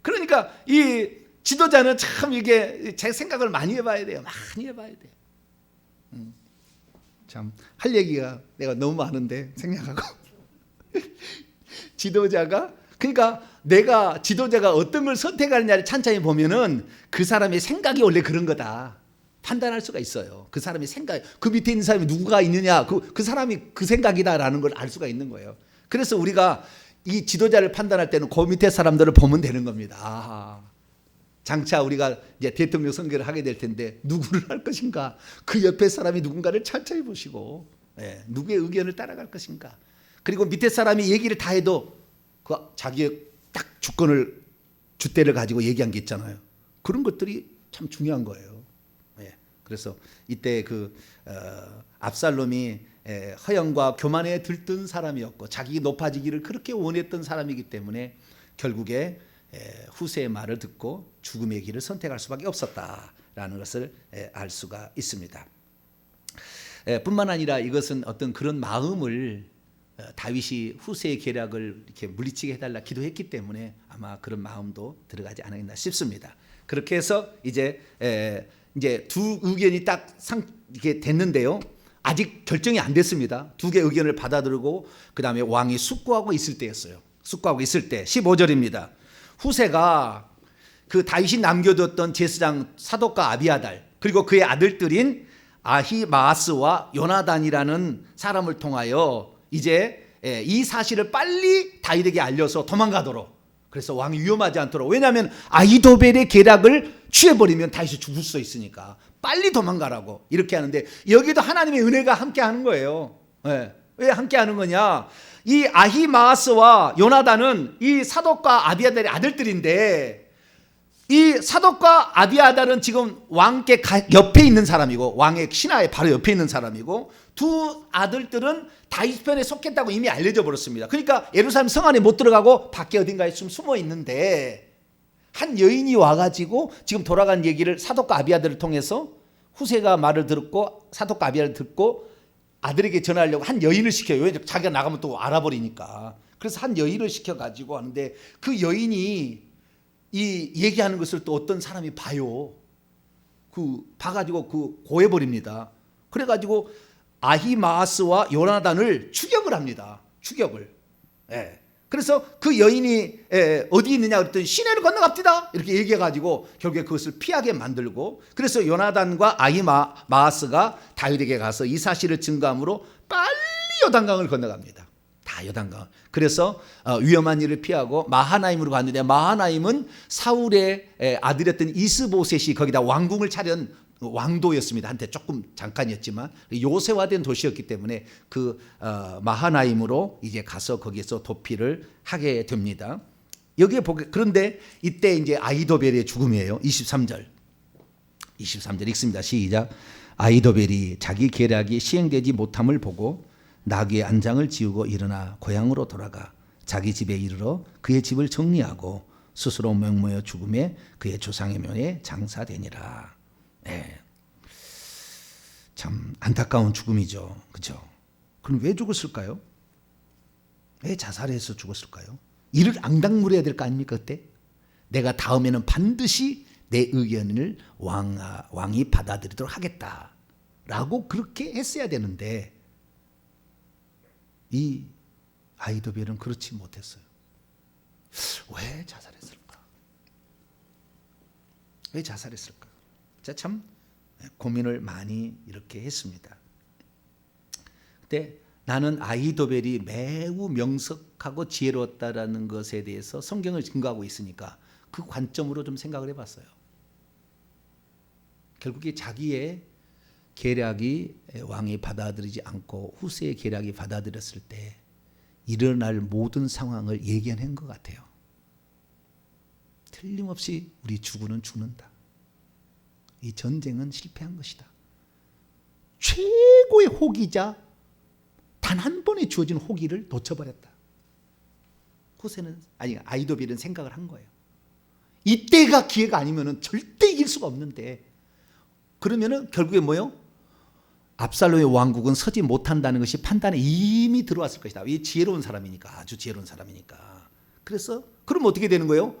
그러니까 이 지도자는 참 이게 제 생각을 많이 해봐야 돼요. 많이 해봐야 돼요. 참 할 얘기가 내가 너무 많은데 생략하고. 지도자가, 그러니까 내가 지도자가 어떤 걸 선택하느냐를 찬찬히 보면은 그 사람의 생각이 원래 그런 거다 판단할 수가 있어요. 그 사람의 생각, 그 밑에 있는 사람이 누구가 있느냐, 그 사람이 그 생각이다라는 걸 알 수가 있는 거예요. 그래서 우리가 이 지도자를 판단할 때는 그 밑에 사람들을 보면 되는 겁니다. 아하. 장차 우리가 이제 대통령 선거를 하게 될 텐데 누구를 할 것인가, 그 옆에 사람이 누군가를 찬찬히 보시고, 누구의 의견을 따라갈 것인가. 그리고 밑에 사람이 얘기를 다 해도 그 자기의 딱 주대를 가지고 얘기한 게 있잖아요. 그런 것들이 참 중요한 거예요. 그래서 이때 압살롬이 허영과 교만에 들뜬 사람이었고 자기 높아지기를 그렇게 원했던 사람이기 때문에 결국에 후세의 말을 듣고 죽음의 길을 선택할 수밖에 없었다라는 것을 알 수가 있습니다. 뿐만 아니라 이것은 어떤 그런 마음을 다윗이 후세의 계략을 이렇게 물리치게 해달라 기도했기 때문에 아마 그런 마음도 들어가지 않았나 싶습니다. 그렇게 해서 이제 두 의견이 딱 이렇게 됐는데요. 아직 결정이 안 됐습니다. 두 개의 의견을 받아들이고 그 다음에 왕이 숙고하고 있을 때였어요. 숙고하고 있을 때 15절입니다. 후세가 그 다윗이 남겨뒀던 제사장 사독과 아비아달 그리고 그의 아들들인 아히마아스와 요나단이라는 사람을 통하여 이제 이 사실을 빨리 다윗에게 알려서 도망가도록, 그래서 왕이 위험하지 않도록, 왜냐하면 아히도벨의 계략을 취해버리면 다윗이 죽을 수 있으니까 빨리 도망가라고 이렇게 하는데, 여기도 하나님의 은혜가 함께 하는 거예요. 왜 함께 하는 거냐, 이 아히마아스와 요나단은 이 사독과 아비아달의 아들들인데, 이 사독과 아비아달은 지금 왕께 옆에 있는 사람이고 왕의 신하의 바로 옆에 있는 사람이고, 두 아들들은 다윗 편에 속했다고 이미 알려져 버렸습니다. 그러니까 예루살렘 성 안에 못 들어가고 밖에 어딘가에 좀 숨어 있는데, 한 여인이 와가지고 지금 돌아간 얘기를 사독과 아비아달을 통해서, 후세가 말을 듣고 사독과 아비아달을 듣고 아들에게 전하려고 한 여인을 시켜요. 왜? 자기가 나가면 또 알아버리니까. 그래서 한 여인을 시켜가지고 하는데 그 여인이 이 얘기하는 것을 또 어떤 사람이 봐요. 봐가지고 고해버립니다. 그래가지고 아히마아스와 요나단을 추격을 합니다. 추격을. 예. 그래서 그 여인이 어디 있느냐 그랬더니 시내를 건너갑시다 이렇게 얘기해가지고 결국에 그것을 피하게 만들고, 그래서 요나단과 아히마아스가 다윗에게 가서 이 사실을 증거함으로 빨리 요단강을 건너갑니다. 다 요단강. 그래서 위험한 일을 피하고 마하나임으로 갔는데, 마하나임은 사울의 아들이었던 이스보셋이 거기다 왕궁을 차린 왕도였습니다. 한때 조금 잠깐이었지만 요새화된 도시였기 때문에 그 마하나임으로 이제 가서 거기에서 도피를 하게 됩니다. 여기에 그런데 이때 이제 아히도벨의 죽음이에요. 23절 읽습니다. 시작. 아히도벨이 자기 계략이 시행되지 못함을 보고 나귀의 안장을 지우고 일어나 고향으로 돌아가 자기 집에 이르러 그의 집을 정리하고 스스로 명모여 죽음에 그의 조상의 묘에 장사되니라. 네. 참 안타까운 죽음이죠. 그죠? 그럼 왜 죽었을까요? 왜 자살해서 죽었을까요? 이를 앙당물어야 될 거 아닙니까 그때? 내가 다음에는 반드시 내 의견을 왕이 받아들이도록 하겠다라고 그렇게 했어야 되는데 이 아히도벨은 그렇지 못했어요. 왜 자살했을까? 왜 자살했을까? 참 고민을 많이 이렇게 했습니다. 근데 나는 아히도벨이 매우 명석하고 지혜로웠다라는 것에 대해서 성경을 증거하고 있으니까 그 관점으로 좀 생각을 해봤어요. 결국에 자기의 계략이 왕이 받아들이지 않고 후세의 계략이 받아들였을 때 일어날 모든 상황을 예견한 것 같아요. 틀림없이 우리 죽어는 죽는다. 이 전쟁은 실패한 것이다. 최고의 호기자 단 한 번에 주어진 호기를 놓쳐버렸다. 아히도벨은 생각을 한 거예요. 이때가 기회가 아니면 절대 이길 수가 없는데, 그러면은 결국에 뭐요? 압살롬의 왕국은 서지 못한다는 것이 판단에 이미 들어왔을 것이다. 이 지혜로운 사람이니까, 아주 지혜로운 사람이니까. 그래서 그럼 어떻게 되는 거예요?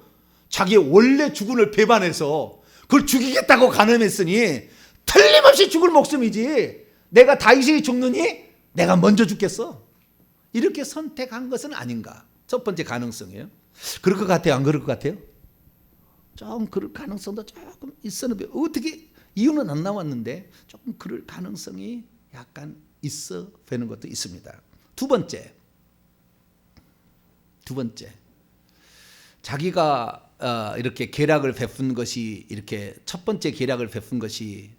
자기의 원래 주군을 배반해서 그걸 죽이겠다고 간음했으니 틀림없이 죽을 목숨이지, 내가 다윗이 죽느니 내가 먼저 죽겠어, 이렇게 선택한 것은 아닌가. 첫 번째 가능성이에요. 그럴 것 같아요? 안 그럴 것 같아요? 좀 그럴 가능성도 조금 있었는데, 어떻게 이유는 안 나왔는데 조금 그럴 가능성이 약간 있어 되는 것도 있습니다. 두 번째, 자기가 이렇게 계략을 베푼 것이, 이렇게 첫 번째 계략을 베푼 것이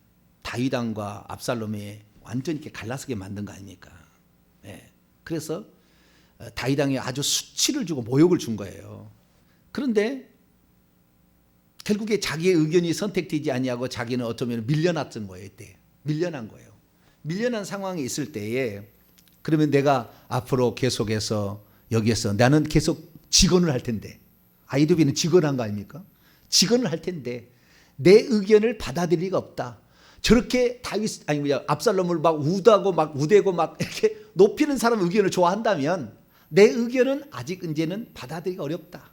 다윗 왕과 압살롬이 완전히 이렇게 갈라서게 만든 거 아닙니까? 네. 그래서 다윗 왕이 아주 수치를 주고 모욕을 준 거예요. 그런데 결국에 자기의 의견이 선택되지 아니하고 자기는 어쩌면 밀려났던 거예요. 이때 밀려난 거예요. 밀려난 상황이 있을 때에, 그러면 내가 앞으로 계속해서 여기에서 나는 계속 직언을 할 텐데, 아히도벨은 직언한 거 아닙니까? 직언을 할 텐데 내 의견을 받아들일 리가 없다. 저렇게 압살롬을 막 우다고 막 우대고 막 이렇게 높이는 사람 의견을 좋아한다면 내 의견은 아직 이제는 받아들이기 어렵다.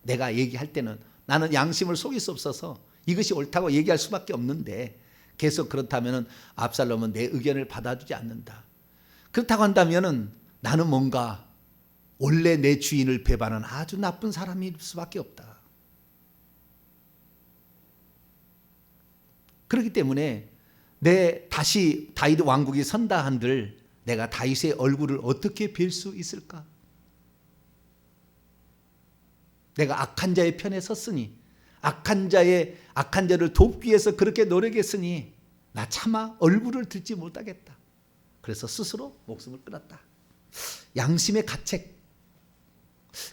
내가 얘기할 때는 나는 양심을 속일 수 없어서 이것이 옳다고 얘기할 수밖에 없는데, 계속 그렇다면 압살롬은 내 의견을 받아주지 않는다. 그렇다고 한다면 나는 뭔가 원래 내 주인을 배반한 아주 나쁜 사람일 수밖에 없다. 그렇기 때문에 다시 다윗 왕국이 선다 한들 내가 다윗의 얼굴을 어떻게 뵐 수 있을까? 내가 악한 자의 편에 섰으니, 악한 자를 돕기 위해서 그렇게 노력했으니 나 차마 얼굴을 들지 못하겠다. 그래서 스스로 목숨을 끊었다. 양심의 가책,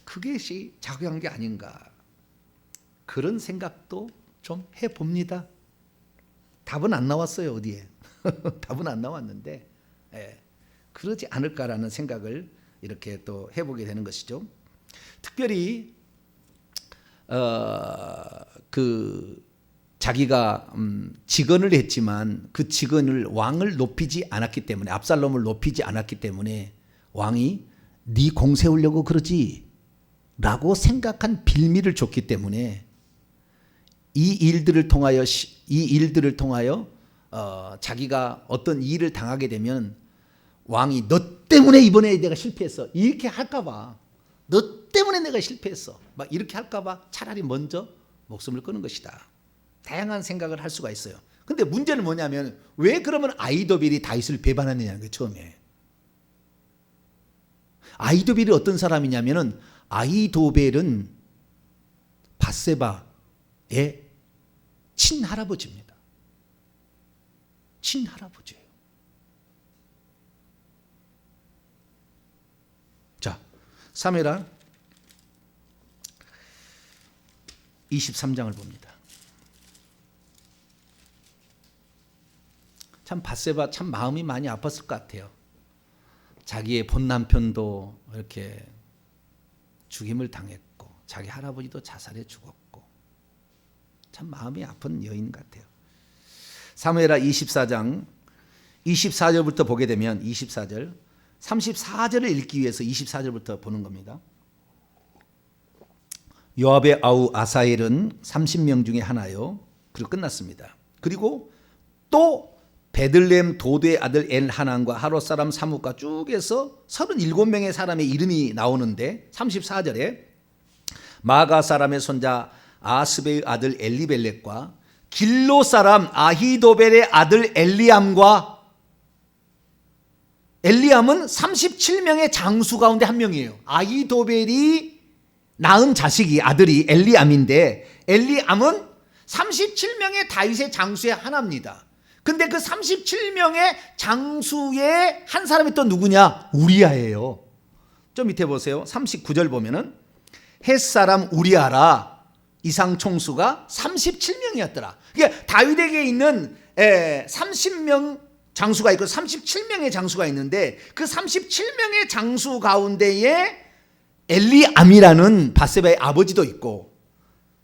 그것이 작용한 게 아닌가, 그런 생각도 좀 해봅니다. 답은 안 나왔어요. 어디에 답은 안 나왔는데 그러지 않을까라는 생각을 이렇게 또 해보게 되는 것이죠. 특별히 자기가 직언을 했지만 그 직언을 왕을 높이지 않았기 때문에, 압살롬을 높이지 않았기 때문에 왕이 네 공 세우려고 그러지 라고 생각한 빌미를 줬기 때문에 이 일들을 통하여 자기가 어떤 일을 당하게 되면 왕이 너 때문에 이번에 내가 실패했어 이렇게 할까 봐, 너 때문에 내가 실패했어 막 이렇게 할까 봐 차라리 먼저 목숨을 끊은 것이다. 다양한 생각을 할 수가 있어요. 근데 문제는 뭐냐면 왜 그러면 아히도벨이 다윗을 배반하느냐는 거예요. 처음에 아히도벨이 어떤 사람이냐면은 아히도벨은 밧세바의 친할아버지입니다. 친할아버지예요. 자, 사무엘하 23장을 봅니다. 참 밧세바 참 마음이 많이 아팠을 것 같아요. 자기의 본 남편도 이렇게 죽임을 당했고 자기 할아버지도 자살해 죽었고 참 마음이 아픈 여인 같아요. 사무엘하 24장 24절부터 보게 되면 24절 34절을 읽기 위해서 24절부터 보는 겁니다. 요압의 아우 아사엘은 30명 중에 하나요. 그리고 끝났습니다. 그리고 또 베들레헴 도도의 아들 엘하난과 하롯 사람 사뭇과 쭉 해서 37명의 사람의 이름이 나오는데 34절에 마가 사람의 손자 아스베의 아들 엘리벨렉과 길로 사람 아히도벨의 아들 엘리암과 엘리암은 37명의 장수 가운데 한 명이에요. 아히도벨이 낳은 자식이 아들이 엘리암인데 엘리암은 37명의 다윗의 장수의 하나입니다. 근데 그 37명의 장수의 한 사람이 또 누구냐? 우리아예요. 좀 밑에 보세요. 39절 보면은 헷사람 우리아라 이상 총수가 37명이었더라. 그러니까 다윗에게 있는 30명 장수가 있고 37명의 장수가 있는데 그 37명의 장수 가운데에 엘리암이라는 밧세바의 아버지도 있고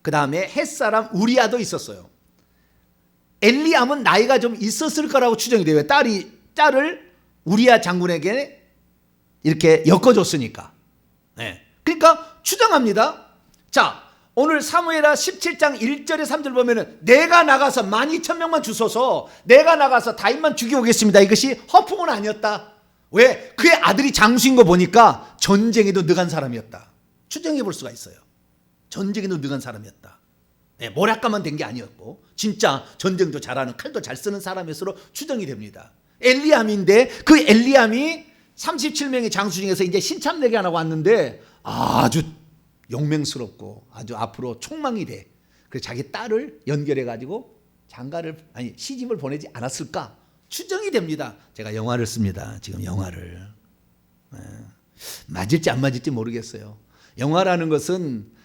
그 다음에 헷사람 우리아도 있었어요. 엘리암은 나이가 좀 있었을 거라고 추정이 돼요. 딸을 우리아 장군에게 이렇게 엮어줬으니까. 네. 그러니까 추정합니다. 자, 오늘 사무엘하 17장 1절에 3절 보면은 내가 나가서 12,000명만 주소서 내가 나가서 다윗만 죽여오겠습니다. 이것이 허풍은 아니었다. 왜? 그의 아들이 장수인 거 보니까 전쟁에도 능한 사람이었다. 추정해 볼 수가 있어요. 전쟁에도 능한 사람이었다. 네, 몰락가만 된 게 아니었고 진짜 전쟁도 잘하는 칼도 잘 쓰는 사람으로 추정이 됩니다. 엘리암인데 그 엘리암이 37명의 장수 중에서 이제 신참내기 하나 왔는데 아주 용맹스럽고 아주 앞으로 촉망이 돼. 그래서 자기 딸을 연결해 가지고 시집을 보내지 않았을까 추정이 됩니다. 제가 영화를 씁니다. 지금 영화를 맞을지 안 맞을지 모르겠어요. 영화라는 것은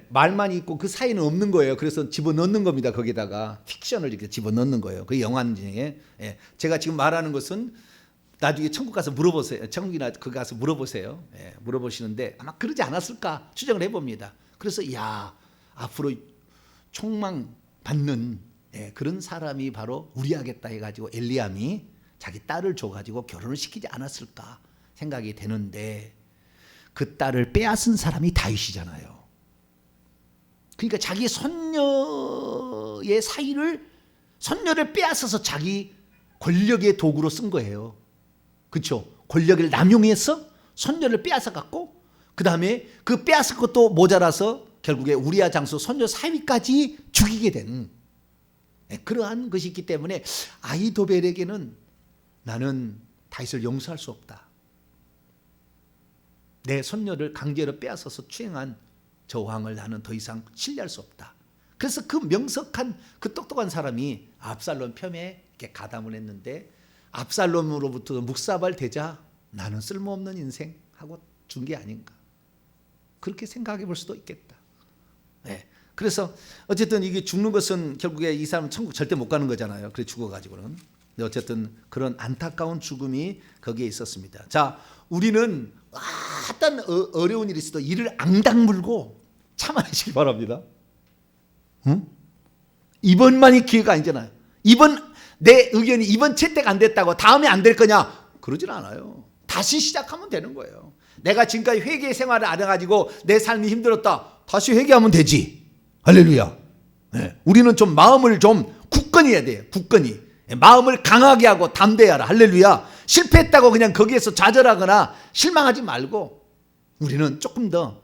말만 있고 그 사이는 없는 거예요. 그래서 집어넣는 겁니다. 거기다가 픽션을 이렇게 집어넣는 거예요. 그 영화 중에 제가 지금 말하는 것은 나중에 천국 가서 물어보세요. 천국이나 그 가서 물어보세요. 물어보시는데 아마 그러지 않았을까 추정을 해봅니다. 그래서 앞으로 촉망 받는 그런 사람이 바로 우리하겠다 해가지고 엘리암이 자기 딸을 줘가지고 결혼을 시키지 않았을까 생각이 되는데 그 딸을 빼앗은 사람이 다윗이잖아요. 그러니까 자기 손녀의 손녀를 빼앗아서 자기 권력의 도구로 쓴 거예요. 그렇죠? 권력을 남용해서 손녀를 빼앗아 갖고 그 다음에 그 빼앗은 것도 모자라서 결국에 우리아 장수 손녀 사위까지 죽이게 된 그러한 것이 있기 때문에 아히도벨에게는 나는 다윗을 용서할 수 없다. 내 손녀를 강제로 빼앗아서 추행한 저 왕을 나는 더 이상 신뢰할 수 없다. 그래서 그 명석한 그 똑똑한 사람이 압살롬 편에 이렇게 가담을 했는데 압살롬으로부터 묵사발 되자 나는 쓸모없는 인생 하고 준 게 아닌가. 그렇게 생각해 볼 수도 있겠다. 그래서 어쨌든 이게 죽는 것은 결국에 이 사람은 천국 절대 못 가는 거잖아요. 그래 죽어가지고는. 근데 어쨌든 그런 안타까운 죽음이 거기에 있었습니다. 자, 우리는 어떤 어려운 일이 있어도 이를 앙당 물고 참아내시기 바랍니다. 응? 이번만이 기회가 아니잖아요. 내 의견이 이번 채택 안 됐다고 다음에 안 될 거냐? 그러진 않아요. 다시 시작하면 되는 거예요. 내가 지금까지 회개 생활을 안 해가지고 내 삶이 힘들었다. 다시 회개하면 되지. 할렐루야. 네. 우리는 좀 마음을 좀 굳건히 해야 돼요. 굳건히. 마음을 강하게 하고 담대하라. 할렐루야. 실패했다고 그냥 거기에서 좌절하거나 실망하지 말고 우리는 조금 더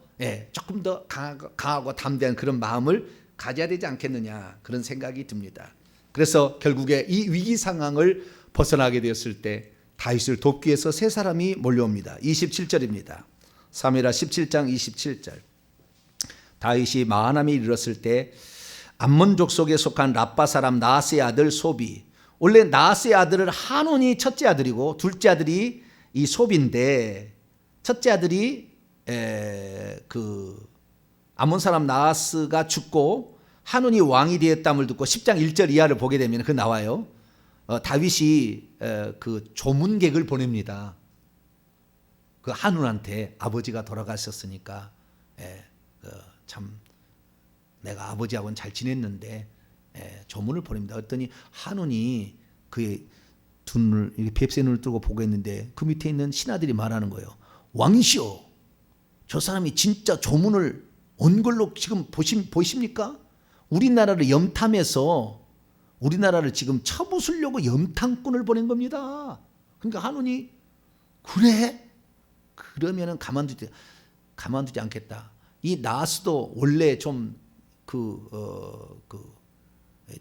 강하고 담대한 그런 마음을 가져야 되지 않겠느냐, 그런 생각이 듭니다. 그래서 결국에 이 위기 상황을 벗어나게 되었을 때 다윗을 돕기 위해서 세 사람이 몰려옵니다. 27절입니다. 사무엘하 17장 27절. 다윗이 마하나임에 이르렀을 때 암몬족 속에 속한 라빠 사람 나하스의 아들 소비. 원래 나하스의 아들은 한온이 첫째 아들이고 둘째 아들이 이 소비인데, 첫째 아들이 그 암몬 사람 나하스가 죽고 한온이 왕이 되었담을 듣고 10장 1절 이하를 보게 되면 그 나와요. 다윗이 그 조문객을 보냅니다. 그 한온한테 아버지가 돌아가셨으니까 참 내가 아버지하고는 잘 지냈는데 조문을 보냅니다. 그랬더니 한온이 그의 두 눈을 이렇게 뱁새 눈을 뜨고 보고 있는데 그 밑에 있는 신하들이 말하는 거예요. 왕이시오, 저 사람이 진짜 조문을 온 걸로 지금 보이십니까? 우리나라를 염탐해서 우리나라를 지금 쳐부수려고 염탐꾼을 보낸 겁니다. 그러니까 한온이 그래? 그러면은 가만두지 않겠다. 이 나하스도 원래 좀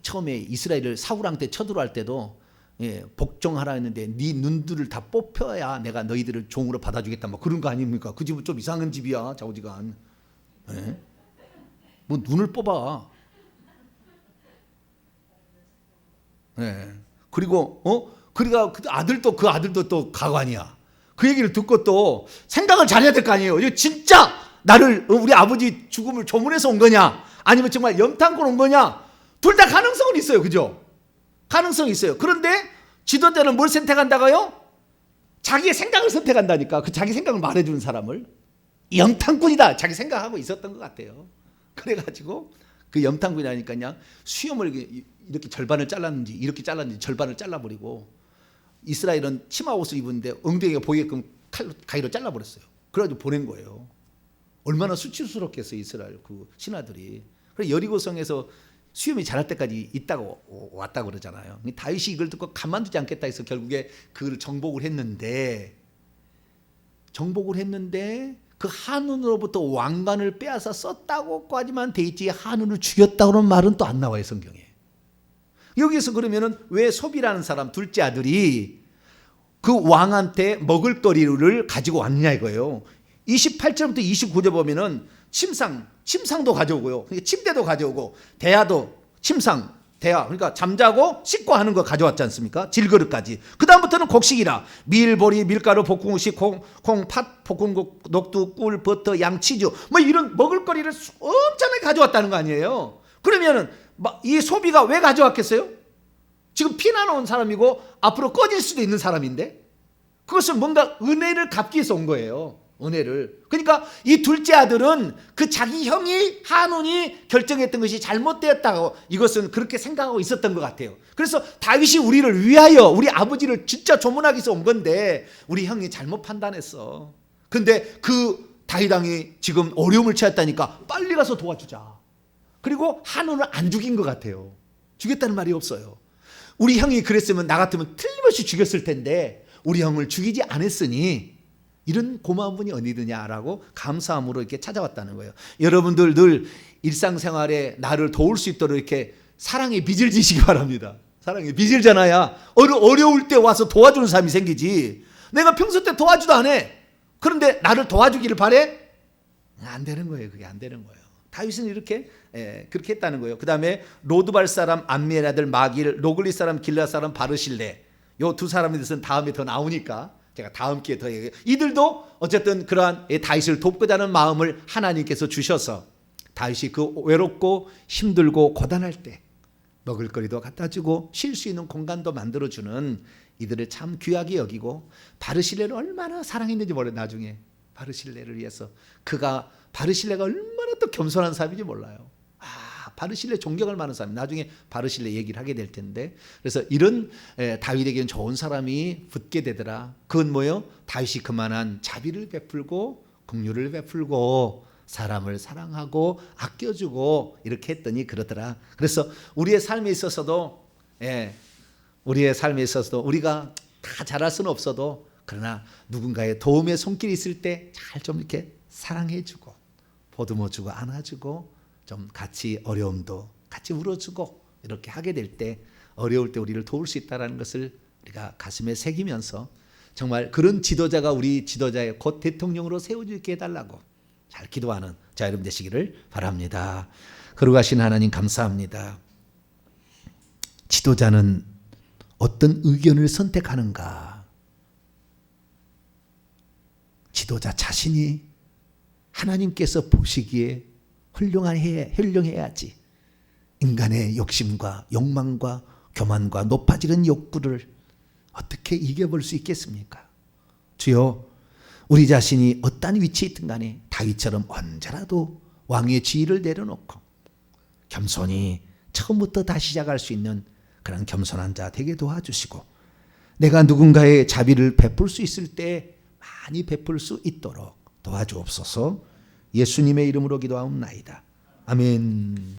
처음에 이스라엘을 사울왕 때 쳐들어갈 때도 복종하라 했는데 네 눈들을 다 뽑혀야 내가 너희들을 종으로 받아주겠다, 뭐 그런 거 아닙니까? 그 집은 좀 이상한 집이야, 좌우지간. 뭐 눈을 뽑아. 그리고 그러니까 그 아들도 또 가관이야. 그 얘기를 듣고 또 생각을 잘해야 될 거 아니에요. 이거 진짜 나를 우리 아버지 죽음을 조문해서 온 거냐, 아니면 정말 염탐꾼 온 거냐, 둘 다 가능성은 있어요. 그죠? 가능성이 있어요. 그런데 지도자는 뭘 선택한다고요? 자기의 생각을 선택한다니까. 그 자기 생각을 말해주는 사람을. 염탐꾼이다 자기 생각하고 있었던 것 같아요. 그래가지고 그 염탐꾼이라니까 그냥 수염을 이렇게 절반을 잘랐는지 이렇게 잘랐는지 절반을 잘라버리고, 이스라엘은 치마 옷을 입었는데 엉덩이가 보이게끔 가위로 잘라버렸어요. 그래가지고 보낸 거예요. 얼마나 수치스럽겠어요, 이스라엘 그 신하들이. 그래서 여리고성에서 수염이 자랄 때까지 있다고 왔다고 그러잖아요. 다윗이 이걸 듣고 가만두지 않겠다 해서 결국에 그를 정복을 했는데 그 한운으로부터 왕관을 빼앗아 썼다고까지만 돼 있지 한운을 죽였다고는 말은 또 안 나와요, 성경에. 여기서 그러면은 왜 소비라는 사람 둘째 아들이 그 왕한테 먹을거리를 가지고 왔냐 이거예요. 28절부터 29절 보면은 침상도 가져오고요. 침대도 가져오고 대야도 대야, 그러니까 잠자고 씻고 하는 거 가져왔지 않습니까? 질그릇까지. 그 다음부터는 곡식이라 밀, 보리, 밀가루, 볶음국식, 콩, 팥, 볶음국, 녹두, 꿀, 버터, 양, 치즈 뭐 이런 먹을거리를 엄청나게 가져왔다는 거 아니에요. 그러면은 이 소비가 왜 가져왔겠어요? 지금 피난온 사람이고 앞으로 꺼질 수도 있는 사람인데 그것은 뭔가 은혜를 갚기 위해서 온 거예요. 은혜를. 그러니까 이 둘째 아들은 그 자기 형이 한온이 결정했던 것이 잘못되었다고 이것은 그렇게 생각하고 있었던 것 같아요. 그래서 다윗이 우리를 위하여 우리 아버지를 진짜 조문하기 위해서 온 건데 우리 형이 잘못 판단했어. 근데 그 다윗 왕이 지금 어려움을 처했다니까 빨리 가서 도와주자. 그리고 한온을 안 죽인 것 같아요. 죽였다는 말이 없어요. 우리 형이 그랬으면 나 같으면 틀림없이 죽였을 텐데 우리 형을 죽이지 않았으니 이런 고마운 분이 어디느냐라고 감사함으로 이렇게 찾아왔다는 거예요. 여러분들 늘 일상생활에 나를 도울 수 있도록 이렇게 사랑의 빚을 지시기 바랍니다. 사랑의 빚을 잖아야 어려울 때 와서 도와주는 사람이 생기지. 내가 평소 때 도와주도 안 해. 그런데 나를 도와주기를 바래? 안 되는 거예요. 그게 안 되는 거예요. 다윗은 이렇게 그렇게 했다는 거예요. 그 다음에 로드발 사람 암미엘 아들 마길, 로글리 사람 길라 사람 바르실레, 요 두 사람에 대해서는 다음에 더 나오니까 제가 다음 기회에 더 얘기해요. 이들도 어쨌든 그러한 다윗을 돕고자 하는 마음을 하나님께서 주셔서 다윗이 그 외롭고 힘들고 고단할 때 먹을거리도 갖다 주고 쉴 수 있는 공간도 만들어주는 이들을 참 귀하게 여기고, 바르실레를 얼마나 사랑했는지 몰라요. 나중에 바르실레를 위해서 바르실레가 얼마나 또 겸손한 사람인지 몰라요. 바르실레 존경할 만한 사람. 나중에 바르실레 얘기를 하게 될 텐데, 그래서 이런 다윗에게는 좋은 사람이 붙게 되더라. 그건 뭐예요? 다윗이 그만한 자비를 베풀고 긍휼을 베풀고 사람을 사랑하고 아껴주고 이렇게 했더니 그러더라. 그래서 우리의 삶에 있어서도 우리가 다 잘할 수는 없어도, 그러나 누군가의 도움의 손길이 있을 때 잘 좀 이렇게 사랑해주고 보듬어주고 안아주고 좀 같이 어려움도 같이 울어주고 이렇게 하게 될 때, 어려울 때 우리를 도울 수 있다는 것을 우리가 가슴에 새기면서 정말 그런 지도자가 우리 지도자의 곧 대통령으로 세워주게 해달라고 잘 기도하는 자 여러분 되시기를 바랍니다. 거룩하신 하나님 감사합니다. 지도자는 어떤 의견을 선택하는가? 지도자 자신이 하나님께서 보시기에 훌륭해야지. 인간의 욕심과 욕망과 교만과 높아지는 욕구를 어떻게 이겨볼 수 있겠습니까? 주여, 우리 자신이 어떠한 위치에 있든 간에 다윗처럼 언제라도 왕의 지위를 내려놓고 겸손히 처음부터 다시 시작할 수 있는 그런 겸손한 자 되게 도와주시고, 내가 누군가의 자비를 베풀 수 있을 때 많이 베풀 수 있도록 도와주옵소서. 예수님의 이름으로 기도하옵나이다. 아멘.